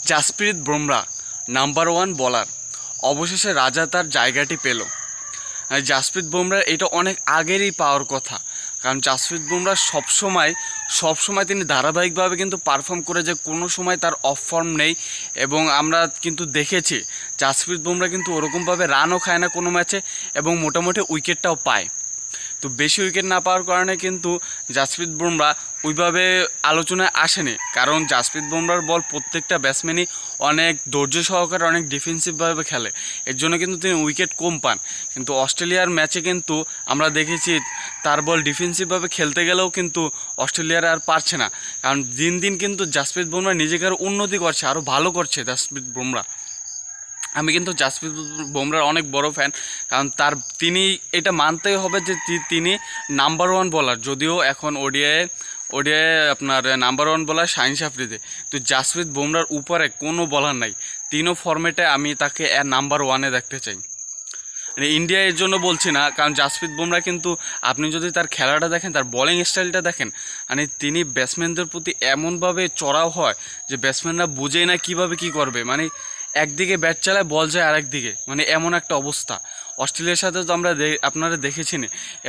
Jasprit Bumrah number one বলার, অবশেষে রাজা তার জায়গাটি পেল। জাসপ্রীত বুমরার এটা অনেক আগেরই পাওয়ার কথা, কারণ জাসপ্রীত বুমরা সবসময় তিনি ধারাবাহিকভাবে কিন্তু পারফর্ম করে, যে কোনো সময় তার অফ ফর্ম নেই। এবং আমরা কিন্তু দেখেছি জাসপ্রীত বুমরা কিন্তু ওরকমভাবে রানও খায় না কোনো ম্যাচে, এবং মোটামুটি উইকেটটাও পায়। তো বেশি উইকেট না পাওয়ার কারণে কিন্তু জাসপ্রীত বুমরা ওইভাবে আলোচনায় আসেনি, কারণ জাসপ্রীত বুমরার বল প্রত্যেকটা ব্যাটসম্যানই অনেক ধৈর্য সহকারে অনেক ডিফেন্সিভভাবে খেলে, এর জন্য কিন্তু তিনি উইকেট কম পান। কিন্তু অস্ট্রেলিয়ার ম্যাচে কিন্তু আমরা দেখেছি তার বল ডিফেন্সিভভাবে খেলতে গেলেও কিন্তু অস্ট্রেলিয়ার আর পারছে না, কারণ দিন দিন কিন্তু জাসপ্রীত বুমরা নিজেকে আরও উন্নতি করছে, আরও ভালো করছে জাসপ্রীত বুমরা। আমি কিন্তু জাসপ্রীত বুমরার অনেক বড় ফ্যান, কারণ তিনি এটা মানতেই হবে যে তিনি নাম্বার ওয়ান বলার। যদিও এখন ওডিআই আপনার নাম্বার ওয়ান বলার শাহিন আফ্রিদি, তো জাসপ্রীত বুমরার উপরে কোনো বলার নাই। তিনও ফর্মেটে আমি তাকে নাম্বার ওয়ানে দেখতে চাই। মানে ইন্ডিয়া এর জন্য বলছি না, কারণ জাসপ্রীত বুমরা কিন্তু আপনি যদি তার খেলাটা দেখেন, তার বোলিং স্টাইলটা দেখেন, মানে তিনি ব্যাটসম্যানদের প্রতি এমনভাবে চড়াও হয় যে ব্যাটসম্যানরা বুঝেই না কীভাবে কী করবে। মানে একদিকে ব্যাট চালায়, বল যায় আরেক দিকে, মানে এমন একটা অবস্থা। অস্ট্রেলিয়ার সাথে তো আমরা আপনারা দেখেছেন,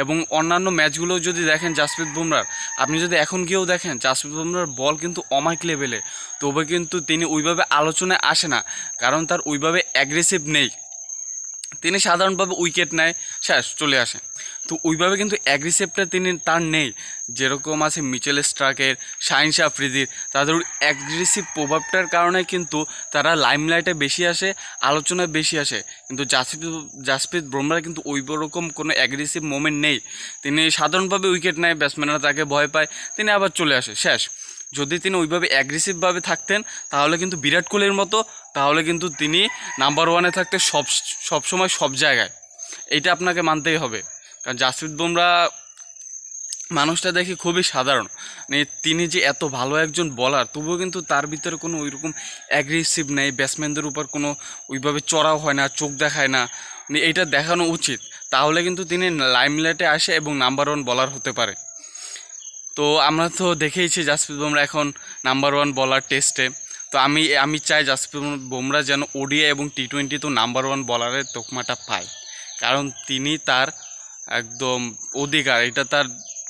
এবং অন্যান্য ম্যাচগুলোও যদি দেখেন জাসপ্রীত বুমরার, আপনি যদি এখন গিয়েও দেখেন জাসপ্রীত বুমরার বল কিন্তু অমাইক লেভেলে, তবে কিন্তু তিনি ওইভাবে আলোচনায় আসে না, কারণ তার ওইভাবে অ্যাগ্রেসিভ নেই। তিনি সাধারণভাবে উইকেট নেয়, শেষ, চলে আসে। তো ওইভাবে কিন্তু অ্যাগ্রেসিভটা তার নেই, যেরকম আছে মিচেল স্টার্কের, শাহিন আফ্রিদির। তাদের অ্যাগ্রেসিভ প্রভাবটার কারণে কিন্তু তারা লাইমলাইটে বেশি আসে, আলোচনায় বেশি আসে। কিন্তু জাসপ্রীত বুমরা কিন্তু ওই রকম কোনো অ্যাগ্রেসিভ মোমেন্ট নেই। তিনি সাধারণভাবে উইকেট নেয়, ব্যাটসম্যানরা তাকে ভয় পায়, তিনি আবার চলে আসে, শেষ। যদি তিনি ওইভাবে অ্যাগ্রেসিভভাবে থাকতেন তাহলে কিন্তু বিরাট কোহলির মতো, তাহলে কিন্তু তিনি নাম্বার ওয়ানে থাকতে সবসময় সব জায়গায়। এইটা আপনাকে মানতেই হবে, কারণ জাসপ্রীত বুমরা মানুষটা দেখি খুবই সাধারণ। মানে তিনি যে এত ভালো একজন বলার, তবুও কিন্তু তার ভিতরে কোনো ওইরকম অ্যাগ্রেসিভ নেই, ব্যাটসম্যানদের উপর কোনো ওইভাবে চড়াও হয় না, চোখ দেখায় না। মানে এইটা দেখানো উচিত, তাহলে কিন্তু তিনি লাইমলাইটে আসে এবং নাম্বার ওয়ান বলার হতে পারে। তো আমরা তো দেখেইছি জাসপ্রীত বুমরা এখন নাম্বার ওয়ান বলার টেস্টে। তো আমি চাই জাসপ্রীত বুমরা যেন ওডিআই এবং টি-20 তো নাম্বার ওয়ান বলারের তকমাটা পায়, কারণ তিনি তার একদম অধিকার, এটা তার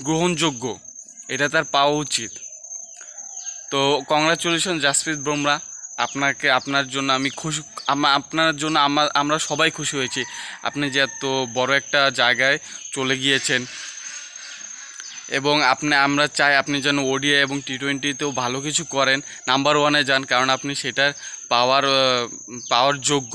গ্রহণযোগ্য, এটা তার পাওয়া উচিত। তো কংগ্রাচুলেশন জাসপ্রীত বুমরা, আপনার জন্য আমি খুশি, আপনার জন্য আমরা সবাই খুশি হয়েছি। আপনি যে এত বড় একটা জায়গায় চলে গিয়েছেন, এবং আমরা চাই আপনি যেন ওডিআই এবং টি-20তেও ভালো কিছু করেন, নাম্বার ওয়ানে যান, কারণ আপনি সেটার পাওয়ার যোগ্য।